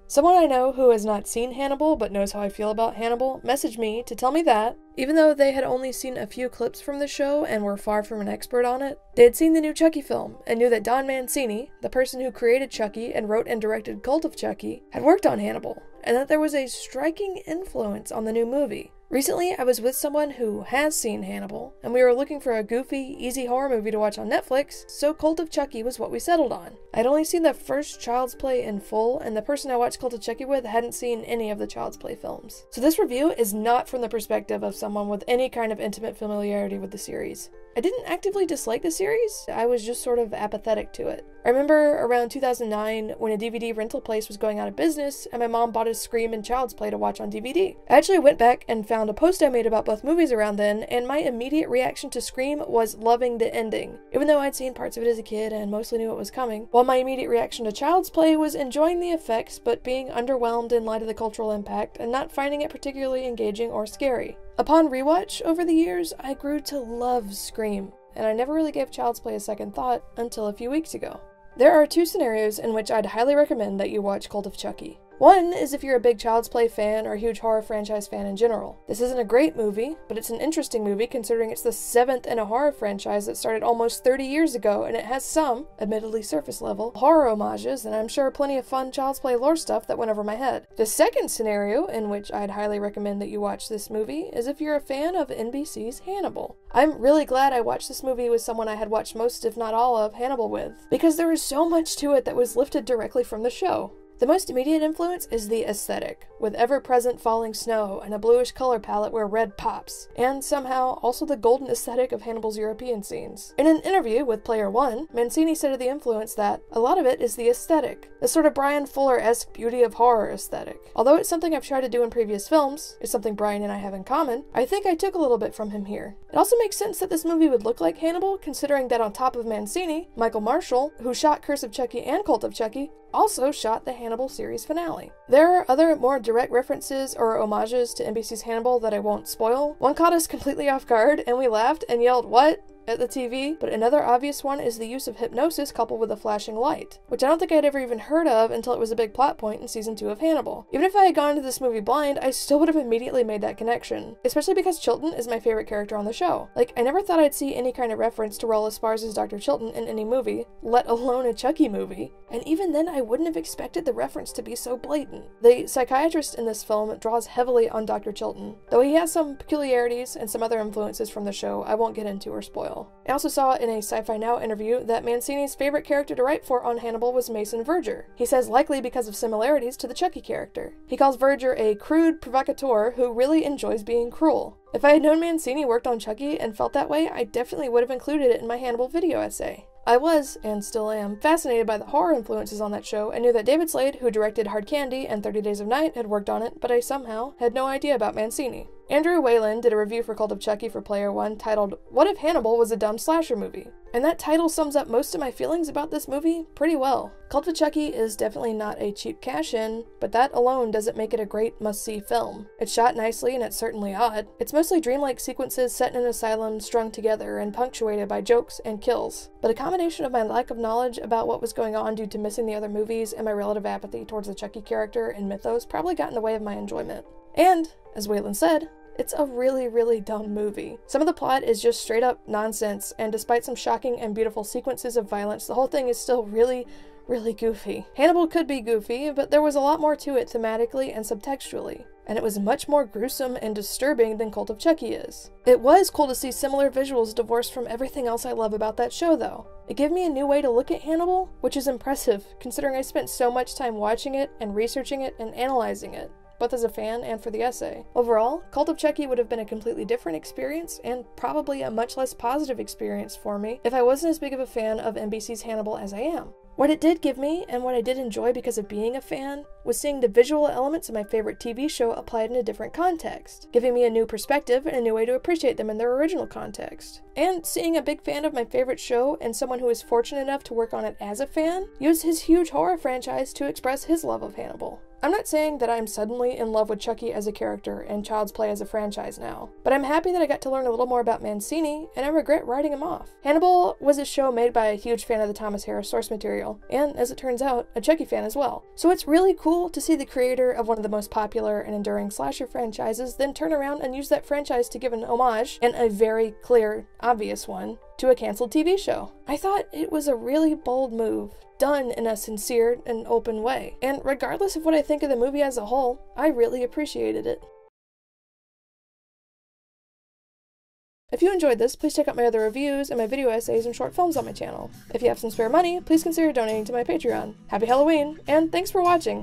Someone I know who has not seen Hannibal but knows how I feel about Hannibal messaged me to tell me that, even though they had only seen a few clips from the show and were far from an expert on it, they had seen the new Chucky film and knew that Don Mancini, the person who created Chucky and wrote and directed Cult of Chucky, had worked on Hannibal, and that there was a striking influence on the new movie. Recently, I was with someone who has seen Hannibal, and we were looking for a goofy, easy horror movie to watch on Netflix, so Cult of Chucky was what we settled on. I'd only seen the first Child's Play in full, and the person I watched Cult of Chucky with hadn't seen any of the Child's Play films. So this review is not from the perspective of someone with any kind of intimate familiarity with the series. I didn't actively dislike the series, I was just sort of apathetic to it. I remember around 2009 when a DVD rental place was going out of business and my mom bought a Scream and Child's Play to watch on DVD. I actually went back and found a post I made about both movies around then, and my immediate reaction to Scream was loving the ending, even though I'd seen parts of it as a kid and mostly knew it was coming, while my immediate reaction to Child's Play was enjoying the effects but being underwhelmed in light of the cultural impact and not finding it particularly engaging or scary. Upon rewatch over the years, I grew to love Scream, and I never really gave Child's Play a second thought until a few weeks ago. There are two scenarios in which I'd highly recommend that you watch Cult of Chucky. One is if you're a big Child's Play fan or a huge horror franchise fan in general. This isn't a great movie, but it's an interesting movie considering it's the 7th in a horror franchise that started almost 30 years ago, and it has some, admittedly surface level, horror homages, and I'm sure plenty of fun Child's Play lore stuff that went over my head. The second scenario in which I'd highly recommend that you watch this movie is if you're a fan of NBC's Hannibal. I'm really glad I watched this movie with someone I had watched most, if not all, of Hannibal with, because there was so much to it that was lifted directly from the show. The most immediate influence is the aesthetic, with ever-present falling snow and a bluish color palette where red pops, and somehow also the golden aesthetic of Hannibal's European scenes. In an interview with Player One, Mancini said of the influence that a lot of it is the aesthetic, the sort of Brian Fuller-esque beauty of horror aesthetic. Although it's something I've tried to do in previous films, it's something Brian and I have in common, I think I took a little bit from him here. It also makes sense that this movie would look like Hannibal, considering that on top of Mancini, Michael Marshall, who shot Curse of Chucky and Cult of Chucky, also shot the Hannibal series finale. There are other more direct references or homages to NBC's Hannibal that I won't spoil. One caught us completely off guard and we laughed and yelled, "What?" at the TV, but another obvious one is the use of hypnosis coupled with a flashing light, which I don't think I'd ever even heard of until it was a big plot point in season 2 of Hannibal. Even if I had gone into this movie blind, I still would have immediately made that connection, especially because Chilton is my favorite character on the show. Like, I never thought I'd see any kind of reference to Raul Esparza's Dr. Chilton in any movie, let alone a Chucky movie, and even then I wouldn't have expected the reference to be so blatant. The psychiatrist in this film draws heavily on Dr. Chilton, though he has some peculiarities and some other influences from the show I won't get into or spoil. I also saw in a Sci-Fi Now interview that Mancini's favorite character to write for on Hannibal was Mason Verger. He says likely because of similarities to the Chucky character. He calls Verger a crude provocateur who really enjoys being cruel. If I had known Mancini worked on Chucky and felt that way, I definitely would have included it in my Hannibal video essay. I was, and still am, fascinated by the horror influences on that show and knew that David Slade, who directed Hard Candy and 30 Days of Night, had worked on it, but I somehow had no idea about Mancini. Andrew Whalen did a review for Cult of Chucky for Player One titled, "What if Hannibal was a dumb slasher movie?" And that title sums up most of my feelings about this movie pretty well. Cult of Chucky is definitely not a cheap cash-in, but that alone doesn't make it a great must-see film. It's shot nicely and it's certainly odd. It's mostly dreamlike sequences set in an asylum strung together and punctuated by jokes and kills. But a combination of my lack of knowledge about what was going on due to missing the other movies and my relative apathy towards the Chucky character and mythos probably got in the way of my enjoyment. And, as Whalen said, it's a really, really dumb movie. Some of the plot is just straight up nonsense, and despite some shocking and beautiful sequences of violence, the whole thing is still really goofy. Hannibal could be goofy, but there was a lot more to it thematically and subtextually, and it was much more gruesome and disturbing than Cult of Chucky is. It was cool to see similar visuals divorced from everything else I love about that show, though. It gave me a new way to look at Hannibal, which is impressive, considering I spent so much time watching it and researching it and analyzing it, both as a fan and for the essay. Overall, Cult of Chucky would have been a completely different experience, and probably a much less positive experience for me, if I wasn't as big of a fan of NBC's Hannibal as I am. What it did give me, and what I did enjoy because of being a fan, was seeing the visual elements of my favorite TV show applied in a different context, giving me a new perspective and a new way to appreciate them in their original context. And seeing a big fan of my favorite show and someone who is fortunate enough to work on it as a fan, use his huge horror franchise to express his love of Hannibal. I'm not saying that I'm suddenly in love with Chucky as a character and Child's Play as a franchise now, but I'm happy that I got to learn a little more about Mancini, and I regret writing him off. Hannibal was a show made by a huge fan of the Thomas Harris source material, Gabriel, and as it turns out, a Chucky fan as well. So it's really cool to see the creator of one of the most popular and enduring slasher franchises then turn around and use that franchise to give an homage, and a very clear, obvious one, to a canceled TV show. I thought it was a really bold move, done in a sincere and open way, and regardless of what I think of the movie as a whole, I really appreciated it. If you enjoyed this, please check out my other reviews and my video essays and short films on my channel. If you have some spare money, please consider donating to my Patreon. Happy Halloween, and thanks for watching!